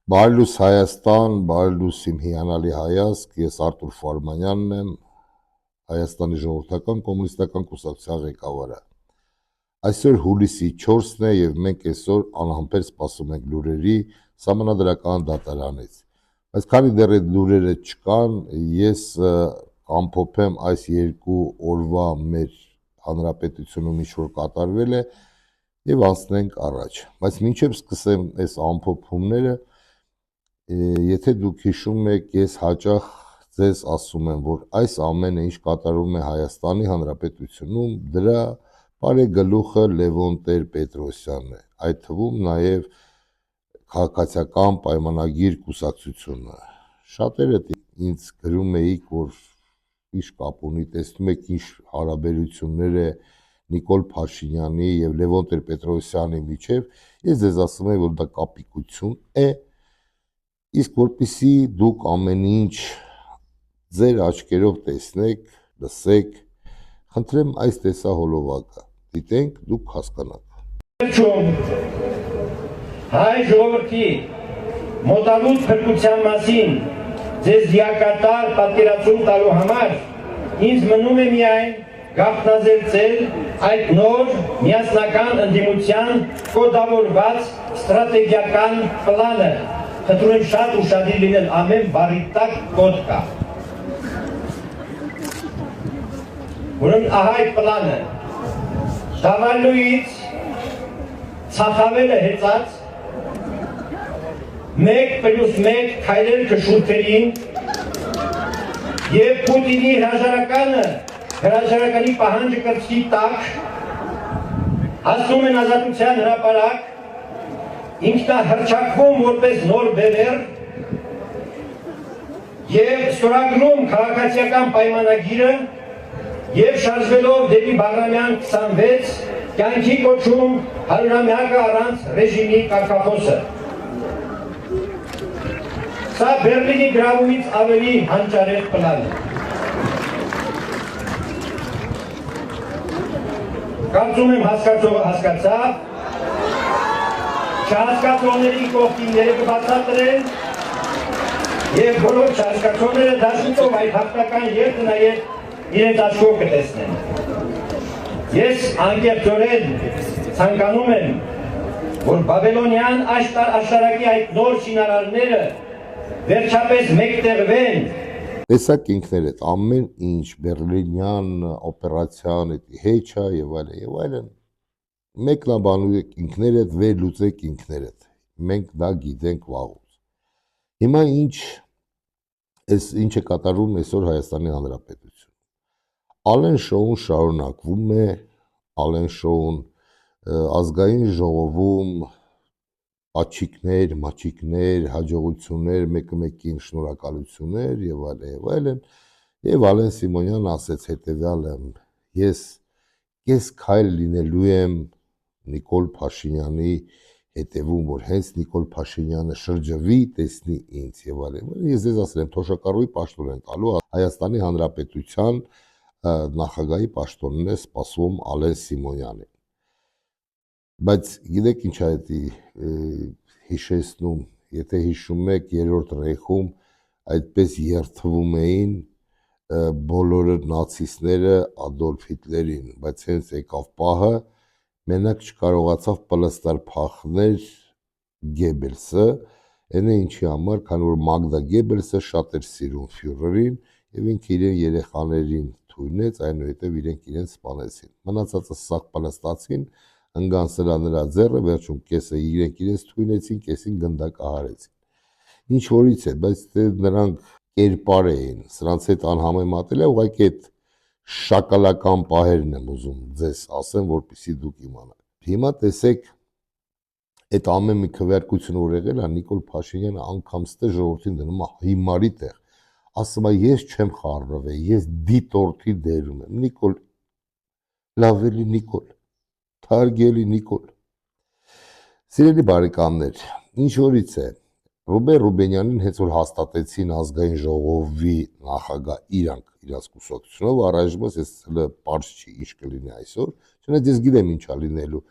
Բարելույս Հայաստան, բարելույս իմ հիանալի հայացք, ես Արտուր Ֆարմանյանն եմ, Հայաստանի ժողովրդական կոմունիստական կուսակցության ղեկավարը։ Այսօր հուլիսի 4-ն է եւ մենք այսօր անհամբեր սպասում ենք լուրերի Սահմանադրական դատարանից։ Բայց քանի դեռ այդ լուրերը չկան, ես կամփոփեմ այս երկու օրվա մեր հանրապետությունում ինչ որ կատարվել է եւ անցնենք առաջ։ Բայց մինչեւ սկսեմ այս ամփոփումները, եթե դուք հիշում եք, ես հաճախ ձեզ ասում եմ, որ այս ամենը ինչ կատարվում է Հայաստանի Հանրապետությունում, դրա բարեգլուխը Լևոն Տեր-Պետրոսյանն է, այդ թվում նաև քաղաքացիական պայմանագիր կուսակցությունը։ Շատերը ինձ գրում էիք, որ ինչ կապ ունի, տեսնում եք ինչ հարաբերություններ է Նիկոլ Փաշինյանի եւ Լևոն Տեր-Պետրոսյանի միջև, ես ձեզ ասում եմ, որ դա կապիկություն է, իսկ որպեսզի դուք ամեն ինչ ձեր աչքերով տեսնեք, լսեք, խնդրեմ այս տեսահոլովակը դիտենք, դուք հասկանաք։ Հայ ժողովրդի մոտալուտ փրկության մասին ձեզ դիակատար պատկերացում տալու համար ինձ մնում է միայն գաղտնազերծել այդ նոր միասնական ընդդիմության կոդավորված ստրատեգիական պլանը։ Խնդրում եմ շատ ուշադիր լինել, ամեն բառի տակ կոդ կա։ Ուրեմն ահա այդ պլանը Դավալույից ցախավելը հեծած 1+1 քայլեր քշուտերին եւ Պուտինի հրաժարականի պահանջը կրծքի տակ հասնում են ազատության հրապարակ, ինքնահռչակվում որպես նոր բևեռ եւ ստորագրում քաղաքացիական պայմանագիրը եւ շարժվելով դեպի Բաղրամյան 26 կյանքի կոչում 100-ամյակը առանց ռեժիմի կարգախոսը։ Սա Բերլինի գրավումից ավելի հանճարեղ պլան է։ Կարծում եմ հասկացողը հասկացավ, չհասկացողների կողքինները կբացատրեն եւ բոլոր չհասկացողները դաշնտով այդ հաղթական երթը նաեւ իրենց աչքով կտեսնեն։ Ես անկեղծորեն ցանկանում եմ, որ բաբելոնյան աշտարակի այդ նոր շինարարները վերջապես մեկտեղվեն։ Տեսակ ինքներդ ամեն ինչ Բերլինյան օպերացիան հետ եւ այլն, մեկնաբանեք ինքներդ, վերլուծեք ինքներդ, մենք դա գիտենք վաղուց։ Հիմա ինչ է կատարվում այսօր Հայաստանի Հանրապետություն։ Ալեն շոուն շարունակվում է, Ալեն շոուն ազգային ժողովում մաչիկներ, հաջողություններ, մեկը մեկին շնորհակալություններ եւ այլն, եւ Ալեն Սիմոնյանն ասեց հետեւյալը. ես կես քայլ լինելու եմ Նիկոլ Փաշինյանի հետևում, որ հենց Նիկոլ Փաշինյանը շրջվի, տեսնի ինձ եւ այլն։ Ես ձեզ ասել եմ, թոշակառուի պաշտոն են տալու Հայաստանի Հանրապետության նախագահի պաշտոնն է սպասվում Ալեն Սիմոնյանին։ Բայց գիտեք ինչ է հիշեցնում, եթե հիշում եք երրորդ ռեյխում այդպես երթվում էին բոլորը նացիստները Ադոլֆ Հիտլերին, բայց հենց եկավ պահը, մենակ չկարողացավ պլստար փախներ Գեբելսը, այն է ինչի համար, քանի որ Մագդա Գեբելսը շատ էր սիրում ֆյուրերին եւ ինքը իրեն երեխաներին թույնեց, այնուհետեւ իրենք իրեն սպանեցին։ Մնացածը սաղ պլստացին, ընկան սրա նրա ձեռը, վերջում կեսը իրենք իրենց թույնեցին, կեսին գնդակահարեցին։ Ինչ որից է, բայց նրանք կերպար էին, սրանց հետ անհամեմատել է, ուղղակի այդ շակալական պահերն եմ ուզում ձեզ ասեմ, որպեսզի դուք իմանաք։ Հիմա տեսեք, այդ ամեն մի քվեարկությունը որ եղել է, Նիկոլ Փաշինյանը անգամ ստե ժողովրդին դնում է հիմարի տեղ, ասում է ես չեմ խառնվել, ես դիտորդի դերում եմ, Նիկոլ, լավելի Նիկոլ, թարգելի Նիկոլ։ Սիրելի բարեկամներ, ինչ որից է, Ռուբեն Ռուբենյանին հենց որ հաստատեցին ազգային ժողովի նախագահ իրենց կուսակցությունով, առայժմ ես պարզ չի ինչ կլինի այսօր, չնայած ես գիտեմ ինչա լինելու,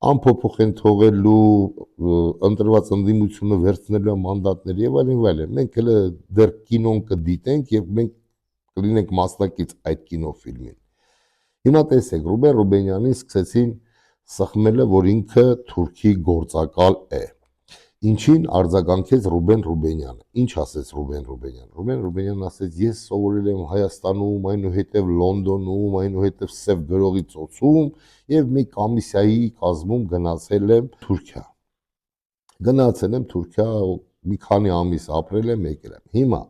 անփոփոխ են թողելու ընտրված ընդդիմությունը վերցնելու մանդատներ եւ այլն։ Մենք հələ դեռ կինոն կդիտենք եւ մենք կլինենք մասնակից այդ կինոֆիլմին։ Հիմա տեսեք, Ռուբեն Ռուբենյանին սկսեցին սխմելը, որ ինքը թուրքի գործակալ է։ Ինչին արձագանքեց Ռուբեն Ռուբենյանը։ Ինչ ասեց Ռուբեն Ռուբենյանը։ Ռուբեն Ռուբենյանն ասեց. «Ես սովորել եմ Հայաստանում, այնուհետև Լոնդոնում, այնուհետև Սև գրողի ծոցում եւ մի կոմիսիայի կազմում գնացել եմ Թուրքիա։ Գնացել եմ Թուրքիա, մի քանի ամիս ապրել եմ, եկել եմ»։ Հիմա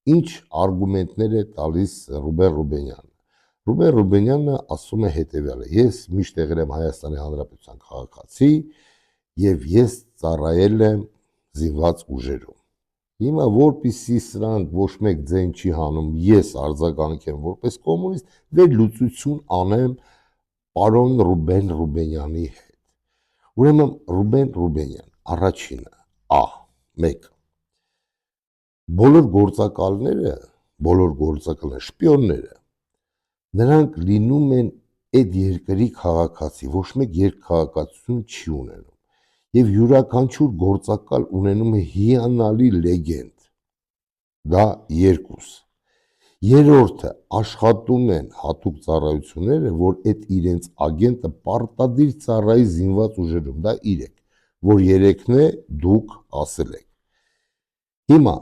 ինչ արգումենտներ է տալիս Ռուբեն Ռուբենյանը։ Ռուբեն Ռուբենյանը ասում է հետեւյալը. «Ես միշտ եղել եմ Հայաստանի Հանրապետության քաղաքացի եւ ես ծառայել եմ զինված ուժերում։ Հիմա որպեսզի սրանք ոչ մեկ ձեն չի հանում, ես արձագանքեմ որպես կոմունիստ, վերլուծություն անեմ պարոն Ռուբեն Ռուբենյանի հետ։ Ուրեմն Ռուբեն Ռուբենյան, առաջինը, 1. Բոլոր գործակալները, շպիոնները, նրանք լինում են այդ երկրի քաղաքացի, ոչ մեկ երկքաղաքացիություն չի ունենում։ Եվ յուրաքանչյուր գործակալ ունենում է հիանալի լեգենդ։ Դա 2. Երրորդը, աշխատում են հատուկ ծառայությունները, որ այդ իրենց ագենտը պարտադիր ծառայի զինված ուժերում, դա 3, որ 3-ն է դուք ասել եք։ Հիմա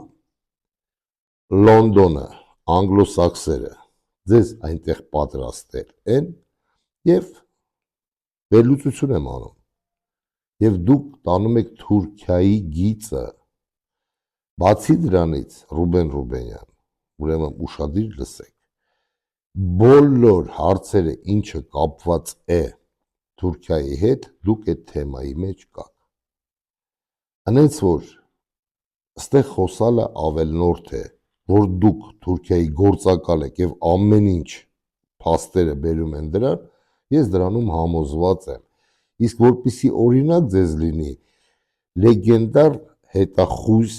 Լոնդոնը, անգլոսաքսերը ձեզ այնտեղ պատրաստել են եւ վերլուծություն եմ անում։ Եվ դուք տանում եք Թուրքիայի գիծը։ Բացի դրանից, Ռուբեն Ռուբենյան, ուրեմն ուշադիր լսեք, բոլոր հարցերը, ինչը կապված է Թուրքիայի հետ, դուք այդ թեմայի մեջ կաք։ Այնց որ այստեղ խոսալը ավելնորդ է, որ դուք Թուրքիայի գործակալ եք եւ ամեն ինչ փաստերը բերում են դրան, ես դրանում համոզված եմ։ Իսկ որպեսի օրինակ ձեզ լինի, լեգենդար հետախույզ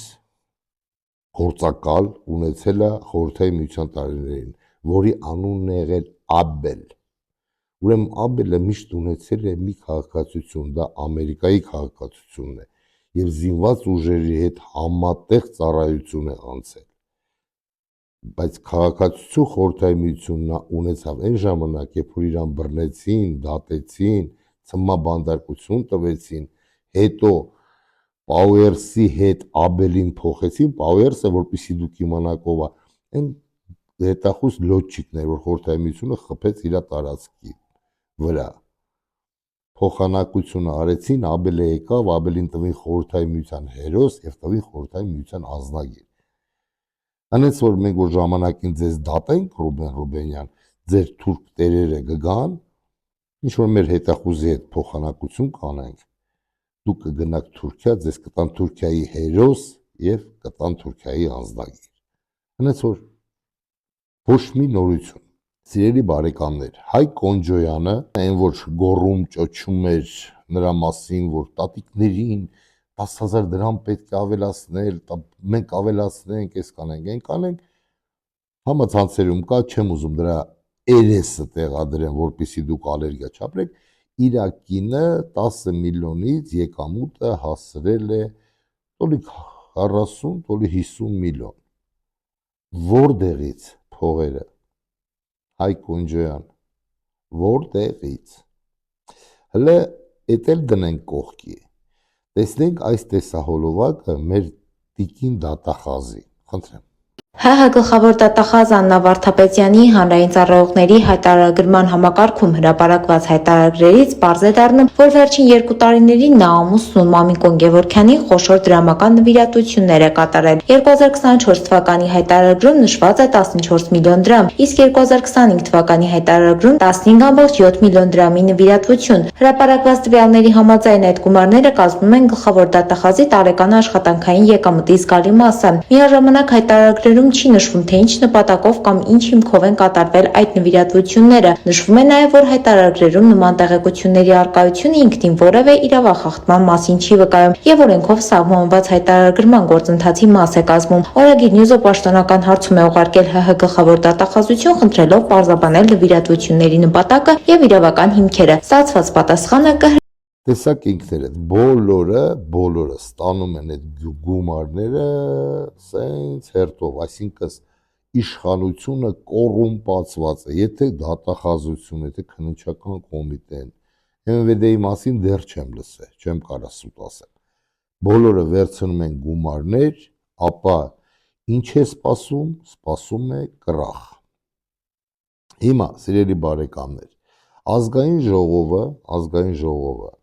գործակալ ունեցել է Խորհրդային Միության տարիներին, որի անունն է եղել Աբել։ Ուրեմն Աբելը միշտ ունեցել է մի քաղաքացիություն, դա Ամերիկայի քաղաքացիությունն է, եւ զինված ուժերի հետ համատեղ ծառայություն է անցել։ Բայց քաղաքացիություն Խորհրդային Միությունն ունեցավ այն ժամանակ, երբ որ իրան բռնեցին, դատեցին, ցմահբանդարկություն տվեցին, հետո Պաուերսի հետ Աբելին փոխեցին, Պաուերսը, որպեսզի դուք իմանաք ով է, այն հետախույզ լոջիկն էր, որ Խորհրդային Միությունը խփեց իր տարածքի վրա։ Փոխանակությունը արեցին, Աբելը եկավ, Աբելին տվին Խորհրդային Միության հերոս եւ տվին Խորհրդային Միության ազնագիր։ Այնց որ մենք որ ժամանակին ձեզ դատենք, Ռուբեն Ռուբենյան, ձեր թուրք տերերը կգան, ինչ որ մեր հետախույզի հետ փոխանակություն կանենք, դուք կգնաք Թուրքիա, ձեզ կտան Թուրքիայի հերոս եւ կտան Թուրքիայի ազնագիր։ Այնց որ ոչ մի նորություն։ Սիրելի բարեկամներ, Հայկ Կոնջոյանը, այն որ գոռում ճոճում էր նրա մասին, որ տատիկներին 10,000 դրամ պետք է ավելացնել, մենք ավելացնենք, այս կանենք, այն կանենք, համացանցերում կա, չեմ ուզում դրա երեսը տեղադրեմ, որպեսզի դուք ալերգիա չապրեք, իր կինը 10 միլիոնից եկամուտը հասրել է տոլի 40, տոլի 50 միլիոն։ Որտեղից փողերը, Հայկ Կոնջոյան, որտեղից։ Հələ էդ էլ դնենք կողքի։ Տեսնենք այս տեսահոլովակը մեր տիկին դատախազի, խնդրեմ։ ՀՀ գլխավոր դատախազ Աննա Վարդապետյանի հանրային ծառայողների հայտարարագրման համակարգում հրապարակված հայտարարագրերից պարզ է դառնում, որ վերջին 2 տարիներին նա ամուսնու Մամիկոն Գևորգյանին խոշոր դրամական նվիրատվություններ է կատարել։ 2024 թվականի հայտարարագրում նշված է 14 միլիոն դրամ, իսկ 2025 թվականի հայտարարագրում 15,7 միլիոն դրամի նվիրատվություն։ Հրապարակված տվյալների համաձայն այդ գումարները կազմում են գլխավոր դատախազի տարեկան աշխատանքային եկամտի զգալի մասը։ Միաժամանակ հայտարարագրերում չի նշվում, թե ինչ նպատակով կամ ինչ հիմքով են կատարվել այդ նվիրատվությունները։ Նշվում է նաև, որ հայտարարագրերում նման տեղեկությունների առկայությունը ինքնին որևէ իրավախախտման մասին չի վկայում եւ օրենքով սահմանված հայտարարագրման գործընթացի մաս է կազմում։ Օրագիր Նյուզը պաշտոնական հարցում է ուղարկել ՀՀ գլխավոր դատախազություն, խնդրելով պարզաբանել նվիրատվությունների նպատակը եւ իրավական հիմքերը։ Ստացված պատասխանը Տեսակ ինքներդ բոլորը ստանում են այդ գումարները սենց հերթով, այսինքն իշխանությունը կոռումպացված է, եթե դատախազություն, եթե քննչական կոմիտեն, ՄՎԴ-ի մասին դեռ չեմ լսել, չեմ կարող սուտ ասել։ Բոլորը վերցնում են գումարներ, ապա ինչ է սպասում, սպասում է կռախ։ Հիմա, սիրելի բարեկամներ, ազգային ժողովը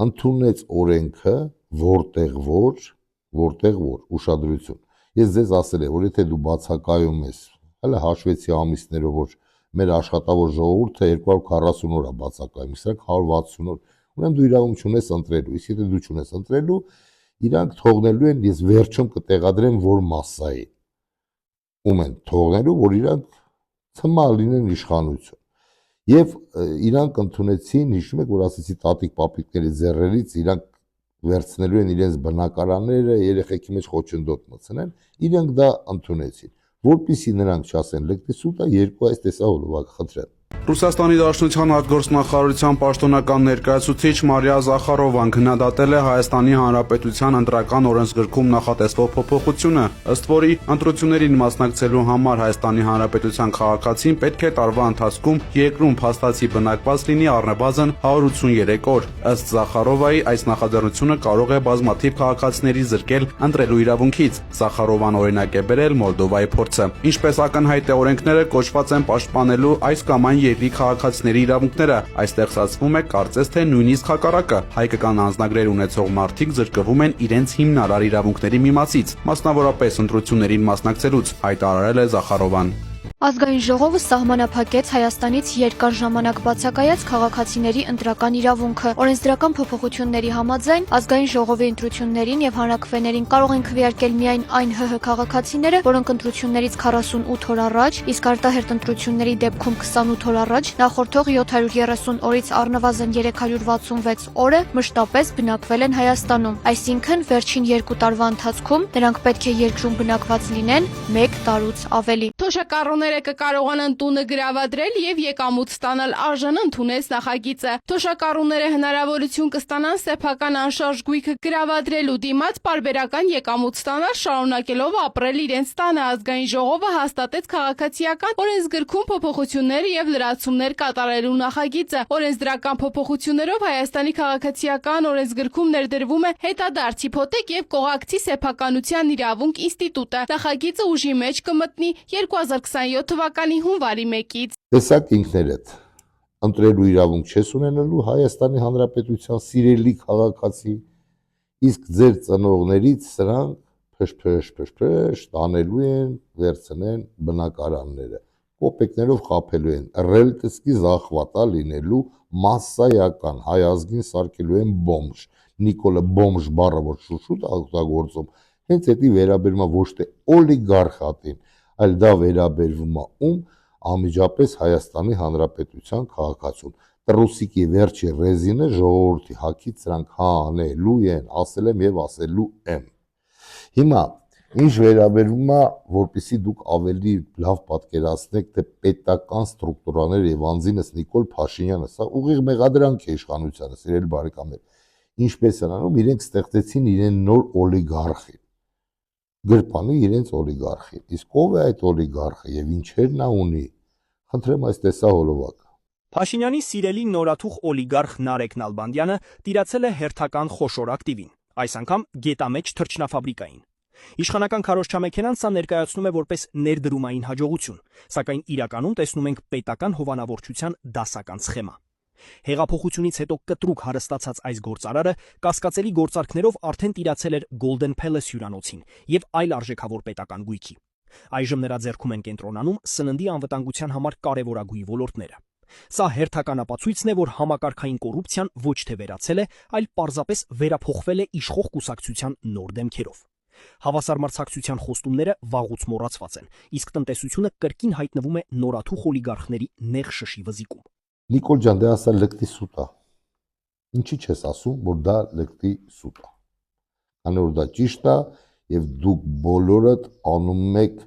ընդունեց օրենքը, որտեղ որ, ուշադրություն։ Ես ձեզ ասել եմ, որ եթե դու բացակայում ես, հələ հաշվեցի ամիսներով, որ մեր աշխատավոր ժողովուրդը 240 օր է բացակայում, իսկ 160 օր, ուրեմն դու իրավունք չունես ընտրելու, իսկ եթե դու չունես ընտրելու, իրանք թողնելու են, ես վերջում կտեղադրեմ, որ մասսայի, ում են թողնելու, որ իրանք ցմալ լինեն իշխանություն։ Եվ իրանք ընդունեցին, հիշում եք, որ ասեցի տատիկ պապիկների ձեռերից իրանք վերցնելու են իրենց բնակարանները, երեխեքի մեջ խոչընդոտ մտցնեն, իրանք դա ընդունեցին, որպեսզի նրանք չասեն լկտի սուտա, երկու այս տեսահոլովակ, խնդրեմ։ Ռուսաստանի Դաշնության արտգործնախարարության պաշտոնական ներկայացուցիչ Մարիա Զախարովան քննադատել է Հայաստանի Հանրապետության ընտրական օրենսգրքում նախատեսվող փոփոխությունը, ըստ որի ընտրություններին մասնակցելու համար Հայաստանի Հանրապետության քաղաքացին պետք է տարվա ընթացքում երկրում փաստացի բնակված լինի առնվազն 183 օր։ Ըստ Զախարովայի, այս նախաձեռնությունը կարող է բազմաթիվ քաղաքացիների զրկել ընտրելու իրավունքից։ Զախարովան օրինակ է բերել Մոլդովայի փորձը։ Ինչպես ակնհայտ է, օրենքները կոչված են պաշտպանելու այս կամ այն երկրի քաղաքացիների իրավունքները, այստեղ ստացվում է կարծես թե նույնիսկ հակառակը, հայկական անձնագրեր ունեցող մարդիկ զրկվում են իրենց հիմնարար իրավունքների մի մասից, մասնավորապես ընտրություններին մասնակցելուց, հայտարարել է Զախարովան։ Ազգային ժողովը սահմանափակեց Հայաստանից երկար ժամանակ բացակայած քաղաքացիների ընտրական իրավունքը։ Օրենսդրական փոփոխությունների համաձայն ազգային ժողովի ընտրություններին եւ հանրաքվեներին կարող են քվեարկել միայն այն ՀՀ քաղաքացիները, որոնք ընտրություններից 48 օր առաջ, իսկ արտահերթ ընտրությունների դեպքում 28 օր առաջ նախորդող 730 օրից առնվազն 366 օրը մշտապես բնակվել են Հայաստանում։ Այսինքն վերջին 2 տարվա ընթացքում նրանք պետք է երկրում բնակված լինեն 1 տարուց ավելի։ Թոշակառուները կկարողանան տունը գրավադրել եւ եկամուտ ստանալ արժան ընդունեց նախագիծը։ Թոշակառուները հնարավորություն կստանան սեփական անշարժ գույքը գրավադրելու դիմաց պարբերական եկամուտ ստանալ, շարունակելով ապրել իրենց տանը։ Ազգային ժողովը հաստատեց քաղաքացիական օրենսգրքում փոփոխություններ եւ լրացումներ կատարելու նախագիծը։ Օրենսդրական փոփոխություններով Հայաստանի քաղաքացիական օրենսգրքում ներդրվում է հետադարձ հիփոթեք եւ կողակցի սեփականության իրավունք ինստիտուտը։ Նախագիծը ուժի մեջ կմտնի 2027 թվականի հունվարի 1-ից։ Տեսակ ինքներդ, ընտրելու իրավունք չես ունենալու Հայաստանի Հանրապետության սիրելի քաղաքացի, իսկ ձեր ծնողներից սրանք փշփշ տանելու են, վերցնեն բնակարանները, կոպեկներով խաբելու են, ռելտսկի զախվատա լինելու մասսայական հայ ազգին սարքելու են բոմժ, Նիկոլը բոմժ բառը որ շուշուտ օգտագործում, հենց էդի վերաբերում է ոչ թե օլիգարխատին, այլ դա վերաբերվում է ում անմիջապես Հայաստանի Հանրապետության քաղաքացուն։ Տրուսիկի վերջի ռեզինը ժողովրդի հակից սրանք հանելու են, ասել եմ եւ ասելու եմ։ Հիմա ինչ վերաբերում է, որպեսզի դուք ավելի լավ պատկերացնեք, թե պետական ստրուկտուրաները եւ անձինս Նիկոլ Փաշինյանը, սա ուղիղ մեղադրանք է իշխանությանը, սիրելի բարեկամներ, ինչպես են անում, իրենք ստեղծեցին իրեն նոր օլիգարխի, գրպանի իրենց օլիգարխին, իսկ ով է այդ օլիգարխը եւ ինչեր նա ունի, խնդրեմ այս տեսահոլովակը։ Փաշինյանի սիրելի նորաթուխ օլիգարխ Նարեկ Նալբանդյանը տիրացել է հերթական խոշոր ակտիվին, այս անգամ գետամեջ թռչնաֆաբրիկային։ Իշխանական քարոզչամեքենան սա ներկայացնում է որպես ներդրումային հաջողություն, սակայն իրականում տեսնում ենք պետական հովանավորչության դասական սխեմա։ Հեղափոխությունից հետո կտրուկ հարստացած այս գործարարը կասկածելի գործարքներով արդեն տիրացել էր Golden Palace հյուրանոցին եւ այլ արժեքավոր պետական գույքի։ Այժմ նրա ձեռքում են կենտրոնանում սննդի անվտանգության համար կարևորագույն ոլորտները։ Սա հերթական ապացույցն է, որ համակարգային կոռուպցիան ոչ թե վերացել է, այլ պարզապես վերափոխվել է իշխող կուսակցության նոր դեմքերով։ Հավասար մրցակցության խոստումները վաղուց մոռացված են, իսկ տնտեսությունը կրկին հայտնվում է նորաթուխ օլիգարխների նեղ շշի վզիկում։ Նիկոլ ջան, դե ասա լկտի սուտ է։ Ինչի՞ չես ասում, որ դա լկտի սուտ է։ Քանի որ դա ճիշտ է եւ դուք բոլորդ անում եք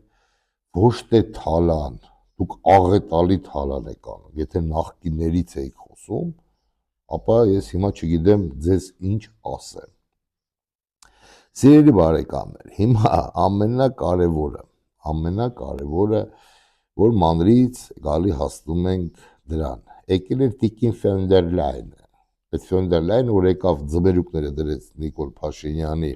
ոչ թե թալան, դուք աղետալի թալան եք անում։ Եթե նախկիններից եք խոսում, ապա ես հիմա չգիտեմ ձեզ ինչ ասեմ։ Սիրելի բարեկամներ, հիմա ամենակարևորը, որ մանրից գալի հասնում ենք դրան։ Եկել էր Տիկին Ֆոնդերլայնը, այդ Ֆոնդերլայնը, որ եկավ ձմերուկները դրեց Նիկոլ Փաշինյանի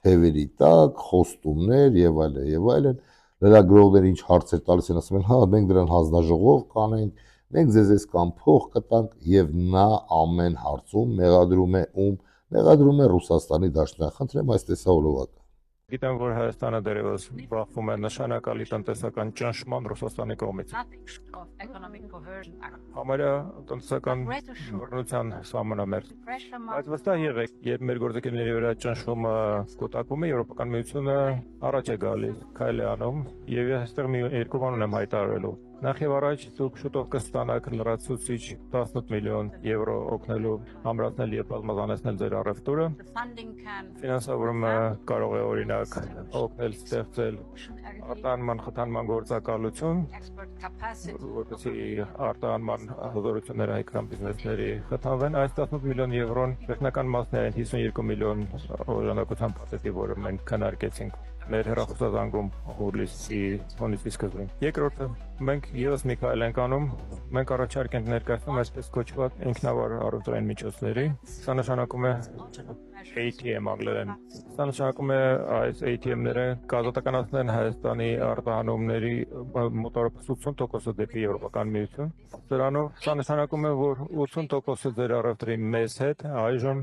թևերի տակ, խոստումներ եւ այլն, լրագրողները ինչ հարցեր տալիս են, ասում են, հա, մենք դրան հանձնաժողով կանենք, մենք ձեզ այսքան փող կտանք, եւ նա ամեն հարցում մեղադրում է Ռուսաստանի Դաշնության։ Խնդրեմ այս տեսահոլովակը։ Գիտեմ, որ Հայաստանը դերևս բախվում է նշանակալի տնտեսական ճնշման Ռուսաստանի կողմից։ Համարյա տնտեսական բռնության սահմանամերձ։ Բայց վստահ եղեք, երբ մեր գործընկերների վրա ճնշումը կուտակում է, Եվրոպական միությունը առաջ է գալիս, քայլ է անում, եւ այստեղ մի երկու բան ունեմ հայտարարելու։ Նախ եւ առաջ դուք շուտով կստանաք լրացուցիչ 18 միլիոն եվրո օգնելու ամրացնել եւ բազմազանեցնել ձեր առևտուրը։ Ֆինանսավորումը կարող է օրինակ օգնել ստեղծել արտահանման խթանման գործակալություն, որպեսզի արտահանման հզորությունները հայկական բիզնեսների խթանվեն։ Այս 18 միլիոն եվրոն վերջնական մասն է 52 միլիոն օժանդակության պակետի, որը մենք քննարկեցինք մեր հեռախոսազանգում հուլիսի սկզբին։ Երկրորդը, մենք եւս մի քայլ ենք անում, մենք առաջարկ ենք ներկայացնում այսպես կոչված ինքնավար առևտրային միջոցների։ Սա նշանակում է ATM անգլերեն։ Սա նշանակում է այս ATM-ները կազատականացնեն Հայաստանի արտահանումների մոտավորապես 80%-ը դեպի Եվրոպական միություն։ Սրանով սա նշանակում է, որ 80%-ը ձեր առևտրի մեզ հետ այժմ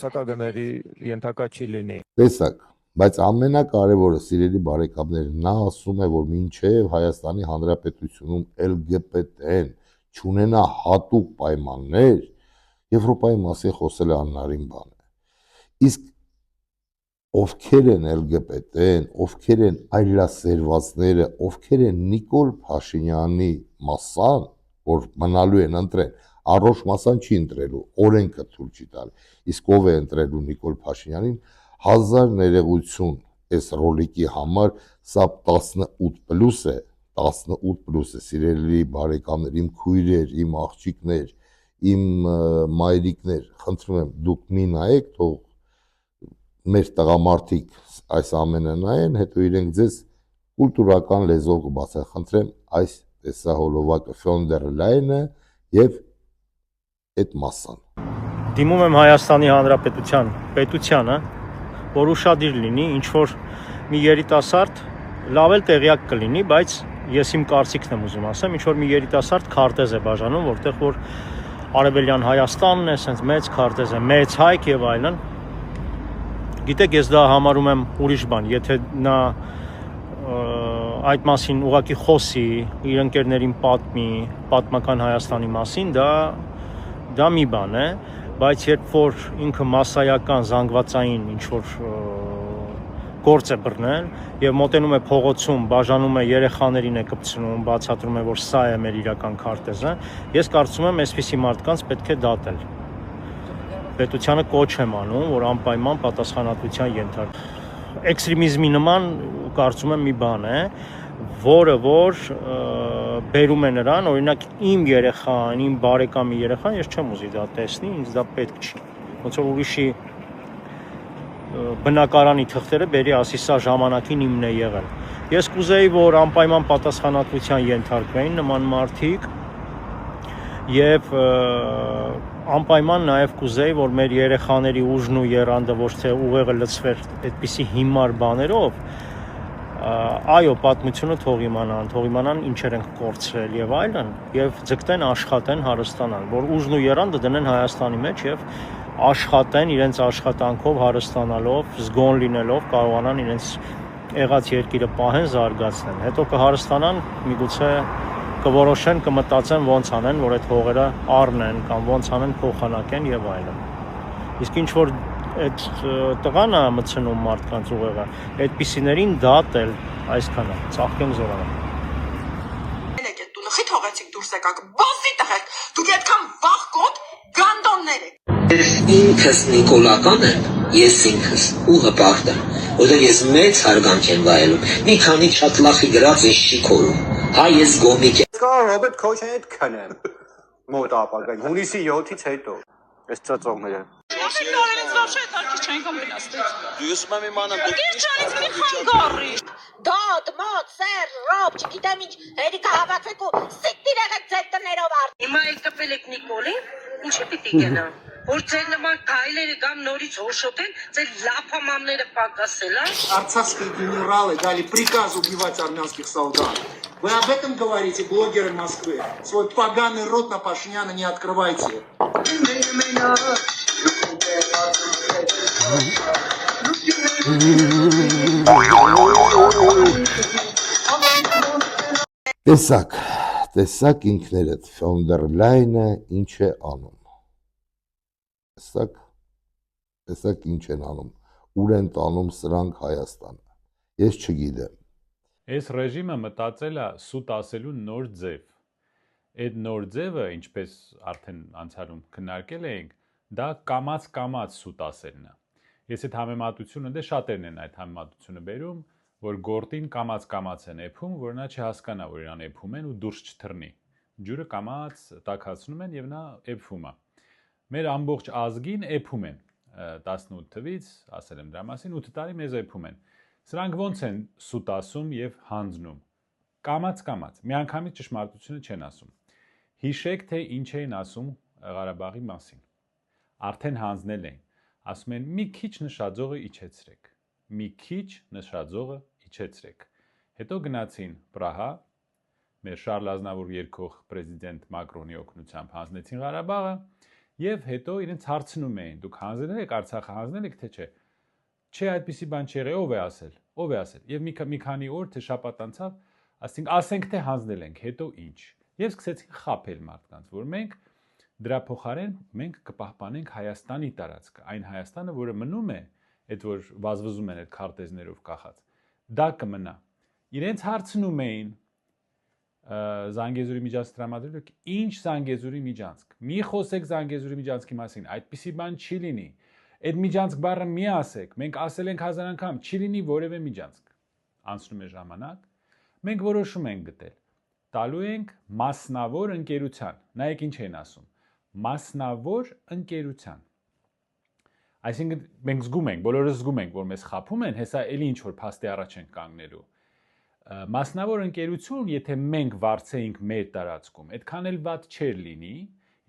ցակագների ենթակա չի լինի։ Տեսակ, բայց ամենակարևորը, սիրելի բարեկամներ, նա ասում է, որ մինչև Հայաստանի Հանրապետությունում LGBT-ն չունենա հատուկ պայմաններ, Եվրոպայի մասին խոսել է անհնարին բան է։ Իսկ ովքեր են LGBT-ն, ովքեր են այլասերվածները, ովքեր են Նիկոլ Փաշինյանի մասան, որ մնալու են ընտրեն, առողջ մասան չի ընտրելու, օրենքը թույլ չի տալի։ Իսկ ով է ընտրելու Նիկոլ Փաշինյանին, 1000 ներողություն այս ռոլիկի համար, սա 18+ է, 18+, սիրելի բարեկամներ, իմ քույրեր, իմ աղջիկներ, իմ մայրիկներ, խնդրում եմ, դուք մի նայեք, թող մեր տղամարդիկ այս ամենը նայեն, հետո իրենք ձեզ կուլտուրական լեզվով կբացեն։ Խնդրեմ այս տեսահոլովակը Ֆոնդերլայնը եւ այդ մասան։ Դիմում եմ Հայաստանի Հանրապետության պետությանը, որ ուշադիր լինի, ինչ որ մի երիտասարդ լավ էլ տեղյակ կլինի, բայց ես իմ կարծիքն եմ ուզում ասեմ, ինչ որ մի երիտասարդ քարտեզ է բաժանում, որտեղ որ Արևելյան Հայաստանն է, ասենց մեծ քարտեզ է, մեծ հայք եւ այլն։ Գիտեք, ես դա համարում եմ ուրիշ բան, եթե նա այդ մասին ուղղակի խոսի, իր ընկերներին պատմի, պատմական Հայաստանի մասին, դա մի բան է, բայց երբ որ ինքը մասսայական զանգվածային ինչ որ գործ է բռնել եւ մոտենում է փողոցում, բաժանում է երեխաներին է կպցնում, բացատրում է, որ սա է մեր իրական քարտեզը, ես կարծում եմ, այսպիսի մարդկանց պետք է դատել։ Պետությանը կոչ եմ անում, որ անպայման պատասխանատվության ենթարկվի։ Էքստրեմիզմի նման կարծում եմ մի բան է, որը որ բերում է նրան, օրինակ իմ երեխան, իմ բարեկամի երեխան, ես չեմ ուզի դա տեսնի, ինձ դա պետք չի։ Ոնց որ ուրիշի բնակարանի թղթերը բերի ասի սա ժամանակին իմն է եղել։ Ես կուզեի, որ անպայման պատասխանատվության ենթարկվեին նման մարդիկ եւ անպայման նաեւ կուզեի, որ մեր երեխաների ուժն ու եռանդը ոչ թե ուղեղը լցվեր այդպիսի հիմար բաներով, այո, պատմությունը թող իմանան ինչեր են կորցրել եւ այլն, եւ ձգտեն աշխատեն, հարստանան, որ ուժն ու եռանդը դնեն Հայաստանի մեջ եւ աշխատեն իրենց աշխատանքով, հարստանալով, զգոն լինելով, կարողանան իրենց եղած երկիրը պահեն, զարգացնեն։ Հետո կհարստանան, միգուցե կորոշեն, կմտածեն ոնց անեն, որ այդ հողերը առնեն կամ ոնց անեն փոխանակեն եւ այլն։ Իսկ ինչ որ այդ տղան է մցնում մարդկանց ուղեղը, այդպիսիներին դատել այսքանը, ծաղկեն զորանը։ Ելեք այդ տունը, խի թողեցիք դուրս եկաք, բազի տղեր, դուք այդքան վախկոտ գանդոններ եք։ Ինքս նիկոլական եմ, ես ինքս ու հպարտ եմ, որտեղ ես մեծ հարգանք եմ վայելում, մի քանի չատլախի գրած ինձ չի քորում, հա ես գոմիկ եմ։ Կարող Ռոբերտ Քոչանիդ քնեմ, մոտ ապագային, հունիսի 7-ից հետո։ այս ծածողները։ Նորից вообще թարգի չենքամ գնացտեց։ Դու ես մամի մանա Կիրճանից մի խանգարի։ Դոտ, մոտ, սեր, ռոբ, չգիտեմ ինչ, հերիքը հավաքվեք ու սիկտիր եղեք ձեր տներով արդ։ Հիմա էլ կպել եք Նիկոլին, ինչի պիտի գնա։ Որ ձեր նման քայլերը կամ նորից հոշոտեն, ձեր լափամամները պակասել, а? Арцахские генералы дали приказ убивать армянских солдат. Вы об этом говорите, блогеры Москвы? Свой поганый рот на Пашиняна не открывайте. Տեսակ ինքներդ Ֆոնդեր Լայնը ինչ է անում։ Տեսակ ինչ են անում, ուր են տանում սրանք Հայաստանը։ Ես չգիտեմ։ Այս ռեժիմը մտածել է սուտ ասելու նոր ձև։ Այդ նոր ձևը, ինչպես արդեն անցյալում քննարկել էինք, դա կամած սուտ ասելն է։ Ես այդ համեմատությունը դե շատերն են այդ համեմատությունը բերում, որ գորտին կամած են էփում, որ նա չհասկանա, որ իրան էփում են ու դուրս չթռնի։ Ջուրը կամած տաքացնում են եւ նա էփում է։ Մեր ամբողջ ազգին էփում են 18 թվից, ասել եմ դրա մասին, 8 տարի մեզ էփում են։ Սրանք ոնց են սուտ ասում եւ հանձնում։ Կամած, միանգամից ճշմարտությունը չեն ասում։ Հիշեք, թե ինչ էին ասում Ղարաբաղի մասին։ Արդեն հանձնել էին։ Ասում են մի քիչ նշաձողը իջեցրեք։ Հետո գնացին Պրահա, մեր Շարլ Ազնավուր երկող պրեզիդենտ Մակրոնի օգնությամբ հանձնեցին Ղարաբաղը եւ հետո իրենց հարցնում էին. դուք հանձնել եք Արցախը, հանձնել եք թե չէ։ Չէ, այդպիսի բան չի եղել, ով է ասել։ Եվ մի քանի օր թե շաբաթ անցավ, ասենք թե հանձնել ենք, հետո ինչ։ Եվ սկսեցին խաբել մարդկանց, որ մենք դրա փոխարեն մենք կպահպանենք Հայաստանի տարածքը, այն Հայաստանը, որը մնում է, այդ որ վազվզում են այդ քարտեզներով կախած, դա կմնա։ Իրենց հարցնում էին Զանգեզուրի միջանցք տրամադրելու, ինչ Զանգեզուրի միջանցք։ Մի խոսեք Զանգեզուրի միջանցքի մասին, այդպիսի բան չի լինի։ Այդ միջանցք բառը մի ասեք, մենք ասել ենք 1000 անգամ, չի լինի որևէ միջանցք։ Անցնում է ժամանակ, մենք որոշում ենք գտել։ Տալու ենք մասնավոր ընկերության։ Նայեք ինչ են ասում։ Մասնավոր ընկերության։ Այսինքն մենք զգում ենք, բոլորս զգում ենք, որ մեզ խաբում են, հեսա էլի ինչ որ փաստի առաջ են կանգնելու։ Մասնավոր ընկերություն, եթե մենք վարձեինք մեր տարածքում, այդքան էլ վատ չէր լինի,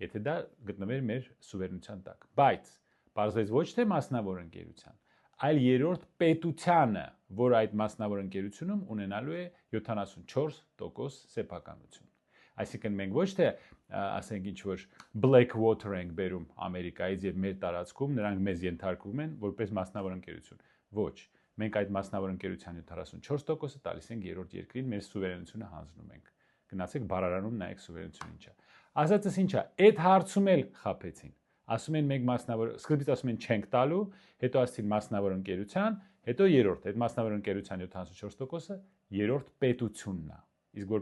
եթե դա գտնվեր մեր սուվերենության տակ։ Բայց պարզվեց ոչ թե մասնավոր ընկերության, այլ երրորդ պետությանը, որ այդ մասնավոր ընկերությունում ունենալու է 74% սեփականություն։ Այսինքն մենք ոչ թե ասենք ինչ որ black water ենք բերում Ամերիկայից եւ մեր տարածքում նրանք մեզ ենթարկվում են որպես մասնավոր ընկերություն։ Ոչ, մենք այդ մասնավոր ընկերության 74%-ը տալիս ենք երրորդ երկրին, մեր սուվերենությունը հանձնում ենք։ Գնացեք բառարանում նայեք սուվերենությունը ինչա։ Ասածս ինչա, այդ հարցում էլ խաբեցին։ Ասում են մենք մասնավոր, սկզբից ասում են չենք տալու, հետո ասեցին մասնավոր ընկերության, հետո երրորդ, այդ մասնավոր ընկերության 74%-ը երրորդ պետությունն է։ Իսկ որ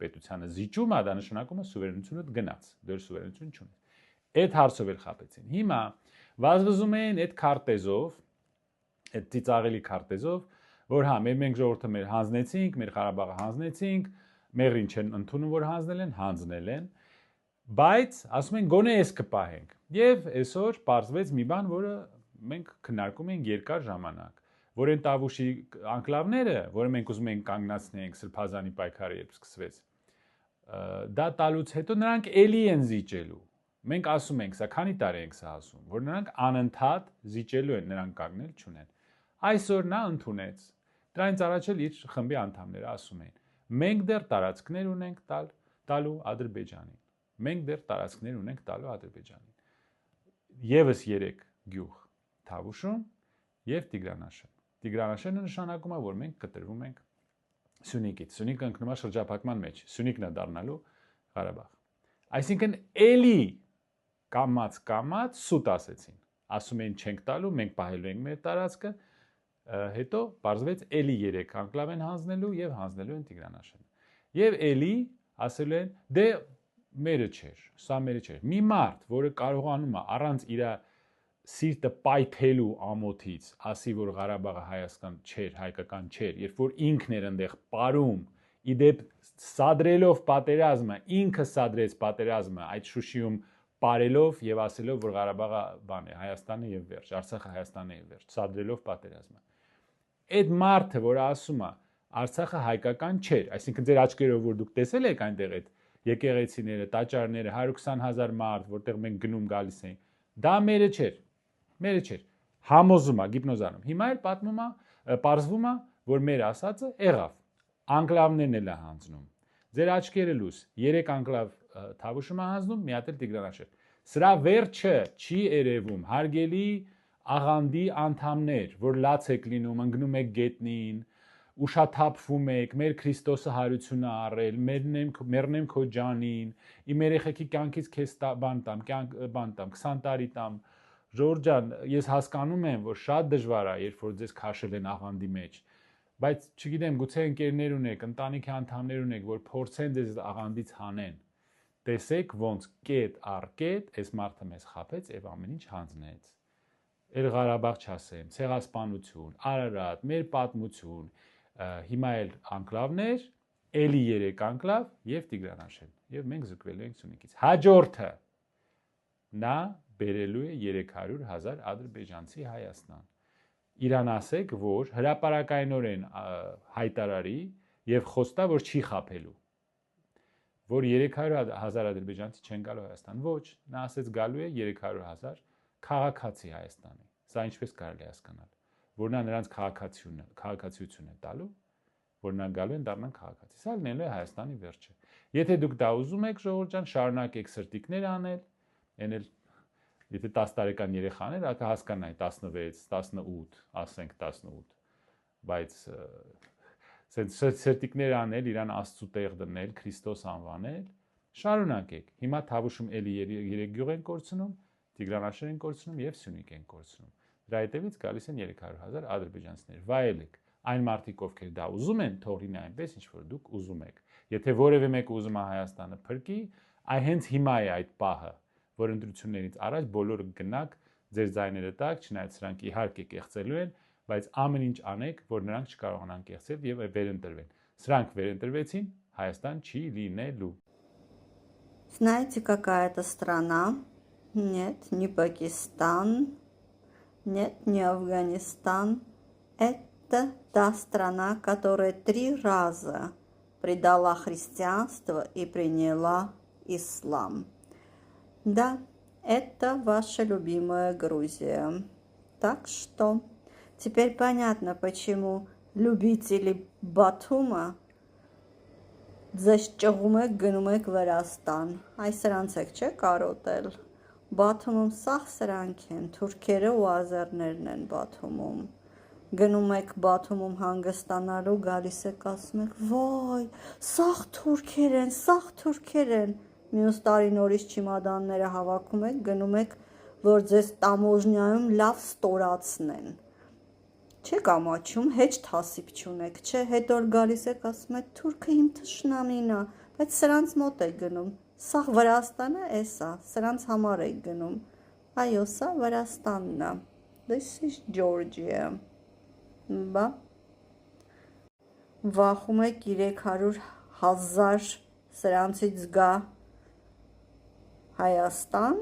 պետությանը զիջում է, դա նշանակում է սուվերենությունը գնաց, դեռ սուվերենություն չունի։ Այդ հարցով էլ խաբեցին։ Հիմա վազվզում են այդ քարտեզով, այդ ծիծաղելի քարտեզով, որ հա, մենք ժողովուրդը մեր հանձնեցինք, մեր Ղարաբաղը հանձնեցինք, մեղրին չեն ընդունում, որ հանձնել են, բայց ասում են գոնե էս կպահենք։ Եվ այսօր պարզվեց մի բան, որը մենք քննարկում ենք երկար ժամանակ, որ այն Տավուշի անկլավները, որը մենք ուզում ենք կանգնացնենք Սրբազանի պայքարը երբ սկսվեց, դա տալուց հետո նրանք էլի են զիջելու։ Մենք ասում ենք, սա քանի տարի ենք սա ասում, որ նրանք անընդհատ զիջելու են, նրանք կանգնել չունեն։ Այսօր նա ընդունեց։ Դրանից առաջ էլ իր խմբի անդամները ասում էին. մենք դեռ տարածքներ ունենք տալու Ադրբեջանին։ Մենք դեռ տարածքներ ունենք տալու Ադրբեջանին։ Եվս 3 գյուղ Թավուշում եւ Տիգրանաշեն։ Տիգրանաշենը նշանակում է, որ մենք կտրվում ենք Սյունիքից։ Սյունիքը ընկնում է շրջափակման մեջ։ Սյունիքն է դառնալու Ղարաբաղ։ Այսինքն էլի կամած սուտ ասեցին։ Ասում են չենք տալու, մենք պահելու ենք մեր տարածքը, հետո պարզվեց էլի 3 անկլավ են հանձնելու եւ հանձնելու են Տիգրանաշենը։ Եվ էլի ասել են դե մերը չէր, սա մերը չէր։ Մի մարդ, որը կարողանում է առանց իր սիրտը պայթելու ամոթից, ասի որ Ղարաբաղը Հայաստան չէր, հայկական չէր, երբ որ ինքն էր այնտեղ ապարում, իդեպ սադրելով պատերազմը, ինքը սադրեց պատերազմը այդ Շուշիում Պարելով եւ ասելով, որ Ղարաբաղը բան է, Հայաստանը եւ վերջ, Արցախը Հայաստանը եւ վերջ, սադրելով պատերազմը։ Այդ մարդը, որ ասում է, Արցախը հայկական չէր, այսինքն ձեր աչքերով որ դուք տեսել եք այնտեղ այդ եկեղեցիները, տաճարները, 120,000 մարդ, որտեղ մենք գնում գալիս էին, դա մերը չէր։ Համոզում է, գիպնոզանում։ Հիմա էլ պատմում է, պարզվում է, որ մեր ասածը եղավ։ Անկլավներն էլ է հանձնում։ Ձեր աչքերը լույս, 3 անկլավ Թավուշում է հանձնում, մի հատ էլ Տիգրանաշեն։ Սրա վերջը չի երևում, հարգելի աղանդի անդամներ, որ լաց եք լինում, ընկնում եք գետնին, ուշաթափվում եք, մեր Քրիստոսը հարություն է առել, մեռնեմ քո ջանին, իմ երեխեքի կյանքից քեզ բան տամ, 20 տարի տամ։ Ժորժ ջան, ես հասկանում եմ, որ շատ դժվար է, երբ որ ձեզ քաշել են աղանդի մեջ, բայց չգիտեմ, գուցե ընկերներ ունեք, ընտանիքի անդամներ ունեք, որ փորձեն ձեզ աղանդից հանեն։ Տեսեք ոնց կետ առ կետ այս մարդը մեզ խաբեց եւ ամեն ինչ հանձնեց։ Էլ Ղարաբաղ չասեմ, ցեղասպանություն, Արարատ, մեր պատմություն, հիմա էլ անկլավներ, էլի 3 անկլավ եւ Տիգրանաշեն։ Եվ մենք զրկվելու ենք Սյունիքից։ Հաջորդը նա բերելու է 300,000 ադրբեջանցի Հայաստան։ Իրան ասեք, որ հրապարակայնորեն հայտարարի եւ խոստա, որ չի խաբելու։ Որ 300,000 ադրբեջանցի չեն գալու Հայաստան։ Ոչ, նա ասեց գալու է 300,000 քաղաքացի Հայաստանի։ Սա ինչպես կարելի է հասկանալ, որ նա նրանց քաղաքացիություն է տալու, որ նա գալու են դառնան քաղաքացի։ Սա լինելու է Հայաստանի վերջը։ Եթե դուք դա ուզում եք, ժողովուրդ ջան, շարունակեք սրտիկներ անել, այնել եթե 10 տարեկան երեխաներ, ակա հասկանայի 16, 18, ասենք 18, բայց սերտիկներ անել, իրան Աստծու տեղ դնել, Քրիստոս անվանել, շարունակեք։ Հիմա Թավուշում էլի 3 գյուղ են կորցնում, Տիգրանաշեն են կորցնում եւ Սյունիք են կորցնում։ Դրա հետևից գալիս են 300,000 ադրբեջանցիներ։ Վայելեք, այն մարդիկ, ովքեր դա ուզում են, թող լինի այնպես, ինչ որ դուք ուզում եք։ Եթե որևէ մեկը ուզում է Հայաստանը փրկի, հենց հիմա է այդ պահը, որ ընտրություններից առաջ բոլորը գնաք ձեր ձայները տակ, չնայած սրանք իհարկե կեղծելու են, բայց ամեն ինչ անեք, որ նրանք չկարողանան կեղծել եւ վերընտրվեն։ Սրանք վերընտրվեցին, Հայաստան չի լինելու։ Знаете, какая это страна? Нет, не Пакистан, нет, не Афганистан. Это та страна, которая 3 раза предала христианство и приняла ислам. Да, это ваша любимая Грузия. Так что теперь понятно, почему любители Батума ձեզ գնում եք Վրաստան, այս սրանց եք չէ կարոտել, Բաթումում սաղ սրանք են, թուրքերը ու ազերներն են Բաթումում, գնում եք Բաթումում հանգստանալու, գալիս եք ասում եք, վայ, սաղ թուրքեր են, մյուս տարի նորից չիմադանները հավաքում եք, գնում եք, որ ձեզ տամոժնյայում լավ ստորացնեն, չեք ամաչում, հեչ թասիպ չունեք, չէ, հետո գալիս եք ասում եք, թուրքը իմ թշնամին է, բայց սրանց մոտ եք գնում, սաղ Վրաստանը էս է, սրանց համար եք գնում, այո, սա Վրաստանն է, this is Georgia, բա, վախում եք 300,000 սրանցից գա Հայաստան,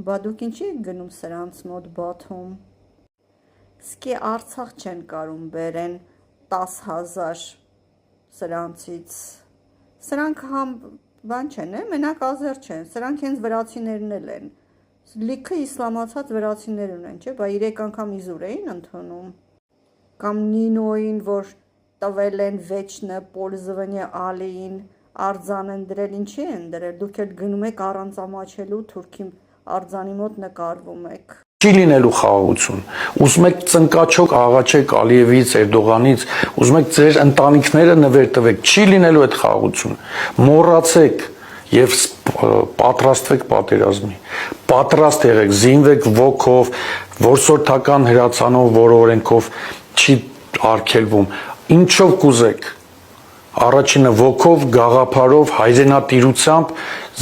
բա դուք ինչի եք գնում սրանց մոտ Բաթում, Սկի Արցախ չեն կարում բերեն 10,000 սրանցից, սրանք բան չեն, մենակ ազեր չեն, սրանք հենց վրացիներն էլ են, լիքը իսլամացած վրացիներ ունեն, չէ, բա 3 անգամ իզուր էին ընդունում, կամ Նինոին, որ տվել են վեչնը, պոլզվնյա ալիին, արձան են դրել, ինչի են դրել, դուք էլ գնում եք առանց ամաչելու, թուրքի արձանի մոտ նկարվում եք, Չի լինելու խաղաղություն, ուզում եք ծնկաչոք աղաչեք Ալիևից, Էրդողանից, ուզում եք ձեր ընտանիքները նվեր տվեք, չի լինելու այդ խաղաղություն, մոռացեք եւ պատրաստվեք պատերազմի, պատրաստ եղեք, զինվեք ոգով, որսորդական հրացանով, որ օրենքով չի արգելվում, ինչով կուզեք, առաջինը ոգով, գաղափարով, հայրենատիրությամբ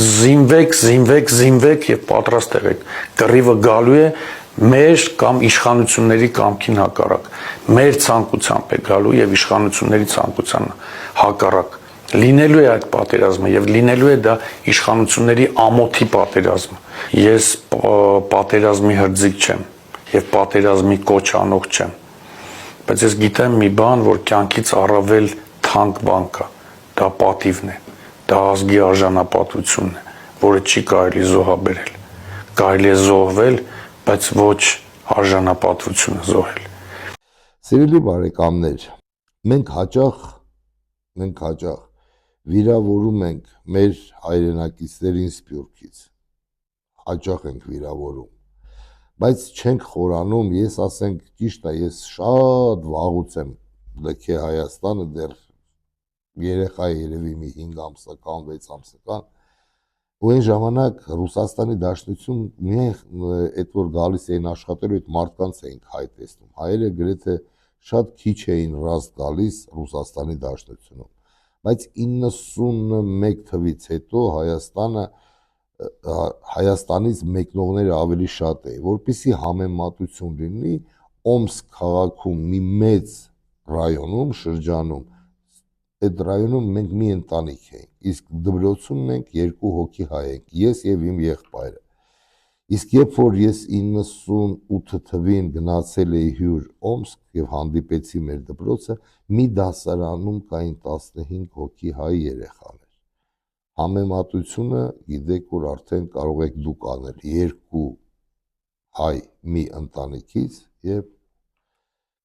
զինվեք եւ պատրաստ եղեք, կռիվը գալու է մեր կամ իշխանությունների կամքին հակառակ, մեր ցանկությամբ է գալու եւ իշխանությունների ցանկության հակառակ, Լինելու է այդ պատերազմը եւ լինելու է դա իշխանությունների ամոթի պատերազմը։ Ես պատերազմի հրձիկ չեմ եւ պատերազմի կոչ անող չեմ։ Բայց ես գիտեմ մի բան, որ կյանքից առավել թանկ բան կա։ Դա պատիվն է, դա ազգի արժանապատվությունն է, որը չի կարելի զոհաբերել։ Կարելի է զոհվել, բայց ոչ արժանապատվությունը զոհել։ Սիրելի բարեկամներ, մենք հաճախ վիրավորում ենք մեր հայրենակիցներին Սփյուռքից, հաճախ ենք վիրավորում, բայց չենք խորանում, ես ասենք ճիշտ է, ես շատ վաղուց եմ լքե Հայաստանը, դեռ երեխա երևի մի 5 ամսական, 6 ամսական, ու այն ժամանակ Ռուսաստանի Դաշնություն միայն այդ որ գալիս էին աշխատելու, այդ մարդկանց էինք հայ տեսնում, հայերը գրեթե շատ քիչ էին ռաստ գալիս Ռուսաստանի Դաշնությունում, բայց 91 թվից հետո Հայաստանից մեկնողները ավելի շատ էին, որպեսզի համեմատություն լինի, Օմսկ քաղաքում մի մեծ ռայոնում, շրջանում, այդ ռայոնում մենք մի ընտանիք ենք, իսկ դպրոցում մենք 2 հոգի հայ ենք, ես եւ իմ եղբայրը։ Իսկ երբ որ ես 98 թվին գնացել էի հյուր Օմսկ եւ հանդիպեցի մեր դպրոցը, մի դասարանում կային 15 հոգի հայ երեխաներ։ Համեմատությունը գիտեք որ արդեն կարող եք դուք անել 2 հայ մի ընտանիքից եւ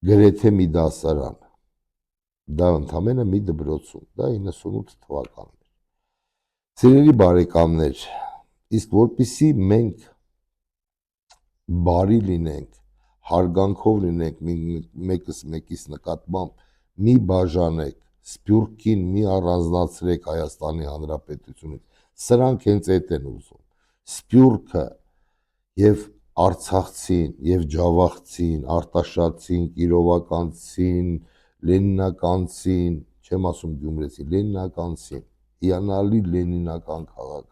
գրեթե մի դասարան։ Դա ընդամենը մի դպրոցում, դա 98 թվականն էր։ Սիրելի բարեկամներ, իսկ որպեսզի մենք բարի լինենք, հարգանքով լինենք մեկս մեկիս նկատմամբ, մի բաժանեք, Սփյուռքին մի առանձնացրեք Հայաստանի Հանրապետությունից, սրանք հենց այդ են ուզում, Սփյուռքը եւ Արցախցին, եւ Ջավախցին, Արտաշատցին, Կիրովականցին, Լենինականցին, չեմ ասում Գյումրեցի, Լենինականցին, հիանալի լենինական քաղաք,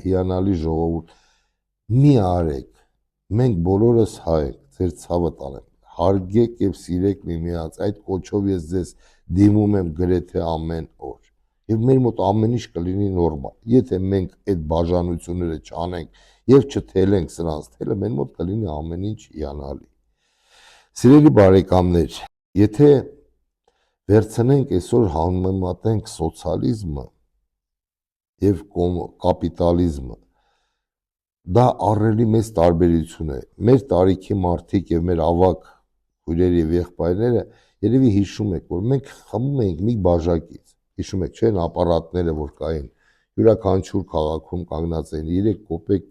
հիանալի ժողովուրդ, մի արեք, մենք բոլորս հայ ենք, ձեր ցավը տանեմ, հարգեք եւ սիրեք միմյանց, այդ կոչով ես ձեզ դիմում եմ գրեթե ամեն օր, եւ մեր մոտ ամեն ինչ կլինի նորմալ, եթե մենք այդ բաժանությունները չանենք եւ չթելենք սրանց, թելը մեր մոտ կլինի ամեն ինչ հիանալի։ Սիրելի բարեկամներ, եթե վերցնենք այսօր համեմատենք սոցիալիզմը եւ կապիտալիզմը, դա ահռելի մեծ տարբերություն է։ Մեր տարիքի մարդիկ եւ մեր ավակ քույրեր եւ եղբայրները երևի հիշում եք, որ մենք խմում էինք մի բաժակից։ Հիշում եք, չէ՞, ապարատները որ կային, յուրաքանչյուր քաղաքում կանգնած էին 3 կոպեկ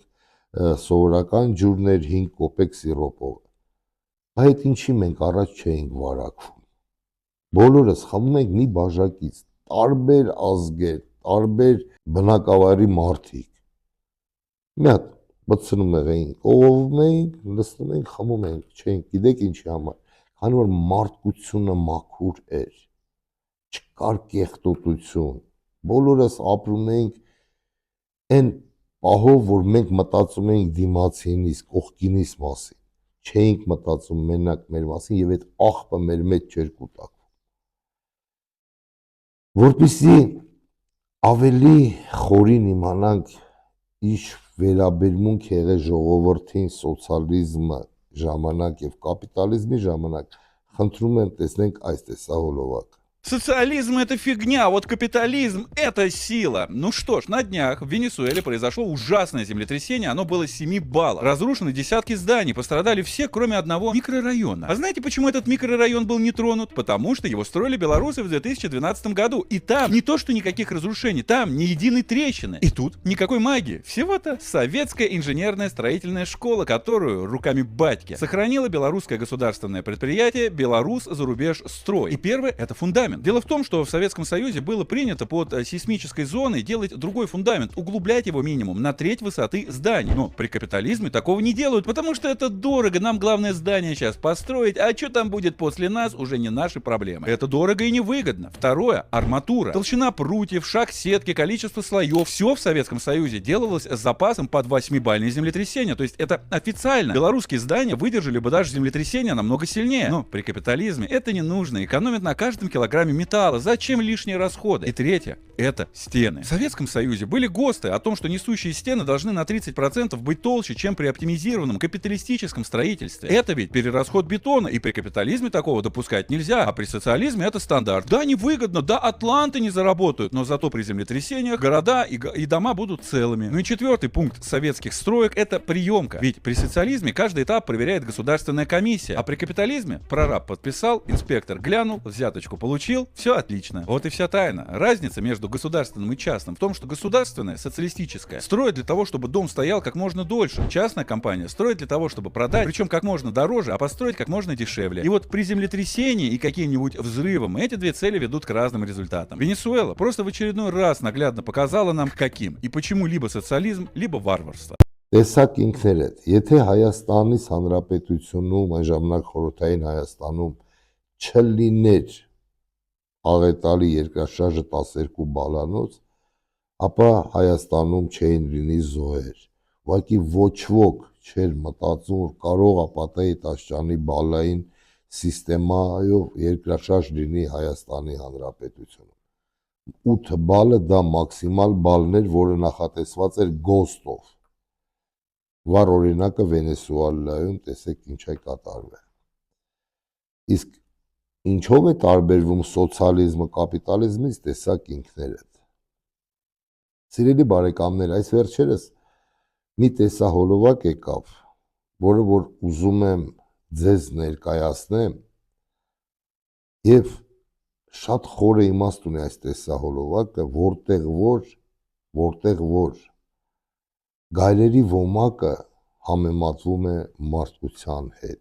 սովորական ջուրներ, 5 կոպեկ սիրոպով։ Այդ ինչի մենք առաջ չէինք վարակվում։ Բոլորս խմում ենք մի բաժակից, տարբեր ազգեր, տարբեր բնակավայրի մարդիկ։ Մի հատ բցնում էինք, ողովում էինք, լցնում էինք, խմում էինք, չէինք, գիտեք ինչի համար, քանի որ մարդկությունը մաքուր էր, չկար կեղտոտություն, բոլորս ապրում էինք այն պահով, որ մենք մտածում էինք դիմացինից, կողքինից մասին, չէինք մտածում մենակ մեր մասին եւ այդ աղբը մեր մեջ չէր կուտակվում։ Որպեսզի ավելի խորին իմանանք ինչ վերաբերմունք եղել ժողովրդին սոցիալիզմը ժամանակ եւ կապիտալիզմի ժամանակ, խնդրում եմ տեսնենք այս տեսահոլովակը։ Социализм — это фигня, а вот капитализм — это сила. Ну что ж, на днях в Венесуэле произошло ужасное землетрясение, оно было 7 баллов. Разрушены десятки зданий, пострадали все, кроме одного микрорайона. А знаете, почему этот микрорайон был не тронут? Потому что его строили белорусы в 2012 году. И там не то, что никаких разрушений, там ни единой трещины. И тут никакой магии. Всего-то советская инженерная строительная школа, которую руками батьки сохранило белорусское государственное предприятие «Беларус зарубеж строй». И первое — это фундамент. Дело в том, что в Советском Союзе было принято под сейсмической зоной делать другой фундамент, углублять его минимум на треть высоты зданий. Но при капитализме такого не делают, потому что это дорого, нам главное здание сейчас построить, а что там будет после нас, уже не наши проблемы. Это дорого и невыгодно. Второе — арматура. Толщина прутьев, шаг сетки, количество слоев. Все в Советском Союзе делалось с запасом под 8-бальные землетрясения. То есть это официально. Белорусские здания выдержали бы даже землетрясения намного сильнее. Но при капитализме это не нужно. Экономят на каждом килограмме килограмме металла. Зачем лишние расходы? И третье – это стены. В Советском Союзе были ГОСТы о том, что несущие стены должны на 30% быть толще, чем при оптимизированном капиталистическом строительстве. Это ведь перерасход бетона, и при капитализме такого допускать нельзя, а при социализме это стандарт. Да, невыгодно, да, атланты не заработают, но зато при землетрясениях города и дома будут целыми. Ну и четвертый пункт советских строек – это приемка. Ведь при социализме каждый этап проверяет государственная комиссия, а при капитализме прораб подписал, инспектор глянул, взяточку получил, все отлично. Вот и вся тайна. Разница между государственным и частным в том, что государственное, социалистическое, строит для того, чтобы дом стоял как можно дольше. Частная компания строит для того, чтобы продать, причем как можно дороже, а построить как можно дешевле. И вот при землетрясении и каким-нибудь взрывом эти две цели ведут к разным результатам. Венесуэла просто в очередной раз наглядно показала нам, каким и почему либо социализм, либо варварство. Տեսակ ինքներդ, եթե Հայաստանից Հանրապետությունում, այն ժամանակ խորհրդային Հայաստանում չլիներ աղետալի երկրաշարժը 12 բալանոց, ապա Հայաստանում չէին լինի զոհեր։ Ուղղակի ոչ ոք չէր մտածում, որ կարող է Պատեի Տաշյանի բալային սիստեմայով երկրաշարժ լինի Հայաստանի Հանրապետությունում։ 8 բալը դա մաքսիմալ բալն էր, որը նախատեսված էր ԳՈՍՏ-ով։ Վառ օրինակը Վենեսուելայում տեսեք ինչ է կատարվել։ Իսկ ինչով է տարբերվում սոցիալիզմը կապիտալիզմից, տեսակ ինքներդ։ Սիրելի բարեկամներ, այս վերջերս մի տեսահոլովակ եկավ, որը որ ուզում եմ ձեզ ներկայացնեմ, եւ շատ խորը իմաստ ունի այս տեսահոլովակը, որտեղ որ գայլերի ոմակը համեմատվում է մարդկության հետ։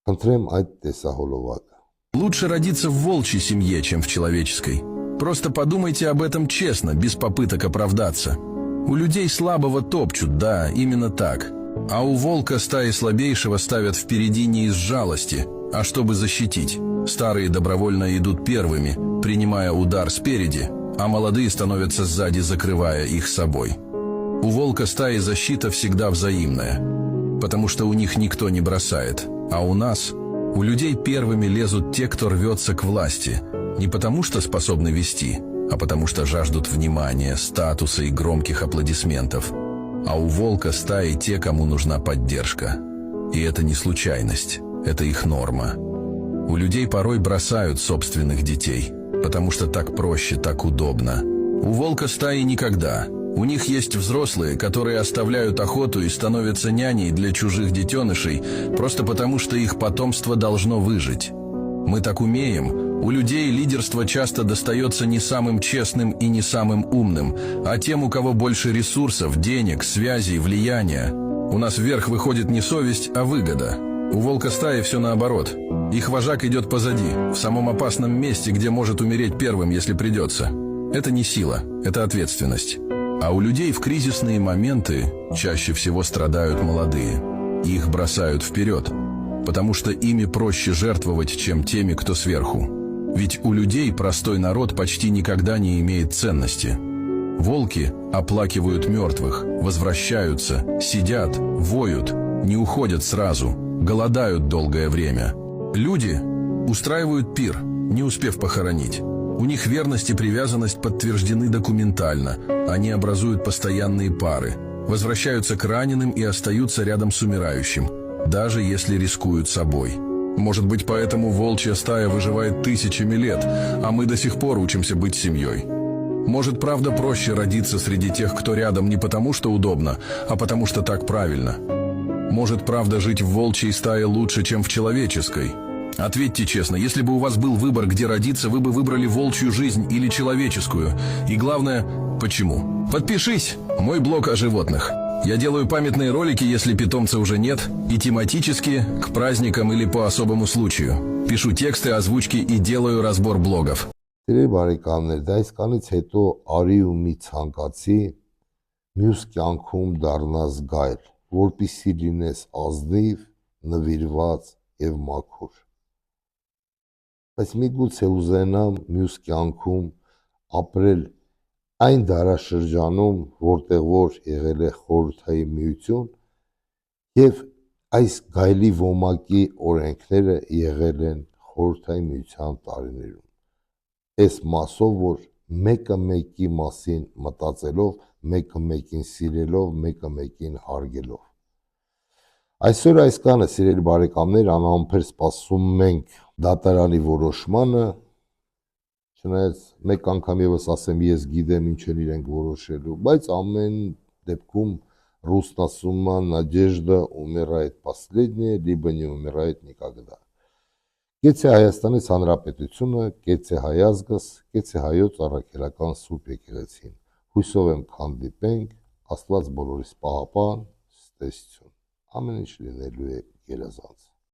Խնդրեմ այդ տեսահոլովակը։ Лучше родиться в волчьей семье, чем в человеческой. Просто подумайте об этом честно, без попыток оправдаться. У людей слабого топчут, да, именно так. А у волка стаи слабейшего ставят впереди не из жалости, а чтобы защитить. Старые добровольно идут первыми, принимая удар спереди, а молодые становятся сзади, закрывая их собой. У волка стаи защита всегда взаимная, потому что у них никто не бросает. А у нас, у людей первыми лезут те, кто рвется к власти, не потому что способны вести, а потому что жаждут внимания, статуса и громких аплодисментов. А у волка стаи те, кому нужна поддержка. И это не случайность, это их норма. У людей порой бросают собственных детей, потому что так проще, так удобно. У волка стаи никогда. У них есть взрослые, которые оставляют охоту и становятся няней для чужих детенышей, просто потому что их потомство должно выжить. Мы так умеем. У людей лидерство часто достается не самым честным и не самым умным, а тем, у кого больше ресурсов, денег, связей, влияния. У нас вверх выходит не совесть, а выгода. У волка стаи все наоборот. Их вожак идет позади, в самом опасном месте, где может умереть первым, если придется. Это не сила, это ответственность. А у людей в кризисные моменты чаще всего страдают молодые. Их бросают вперед, потому что ими проще жертвовать, чем теми, кто сверху. Ведь у людей простой народ почти никогда не имеет ценности. Волки оплакивают мертвых, возвращаются, сидят, воют, не уходят сразу, голодают долгое время. Люди устраивают пир, не успев похоронить. У них верность и привязанность подтверждены документально. Они образуют постоянные пары, возвращаются к раненым и остаются рядом с умирающим, даже если рискуют собой. Может быть, поэтому волчья стая выживает тысячами лет, а мы до сих пор учимся быть семьей. Может, правда, проще родиться среди тех, кто рядом, не потому что удобно, а потому что так правильно. Может, правда, жить в волчьей стае лучше, чем в человеческой. Ответьте честно, если бы у вас был выбор, где родиться, вы бы выбрали волчью жизнь или человеческую? И главное, почему? Подпишись, мой блог о животных. Я делаю памятные ролики, если питомца уже нет, и тематические, к праздникам или по особому случаю. Пишу тексты, озвучки и делаю разбор блогов. Սիրելի բարեկամներ, դա իսկանից հետո արի ու մի ցանկացի մյուս կյանքում դառնաս գայլ, որպեսզի լինես ազնիվ, նվիրված եւ մաքուր։ Բայց միգուցե ուզենամ մյուս կյանքում ապրել այն դարաշրջանում, որտեղ որ եղել է խորհրդային միություն եւ այս գայլի ոմակի օրենքները եղել են Խորհրդային Միության տարիներում։ Այս մասով, որ մեկը մեկի մասին մտածելով, մեկը մեկին սիրելով, մեկը մեկին հարգելով։ Այսօր այս կանը, սիրելի բարեկամներ, անհամբեր սպասում ենք դատարանի որոշմանը, չնայած մեկ անգամ եւս ասեմ, ես գիտեմ ինչ են իրենք որոշելու, բայց ամեն դեպքում ռուսն ասում է «Надежда умирает последняя, либо не умирает никогда»։ Կեցե Հայաստանից Հանրապետությունը, կեցե հայ ազգս, կեցե հայոց առաքելական Սուրբ եկեղեցին։ Հույսով եմ կհանդիպենք, Աստված բոլորիս պահապան, ստեսություն։ Ամեն ինչ լինելու է գերազանց։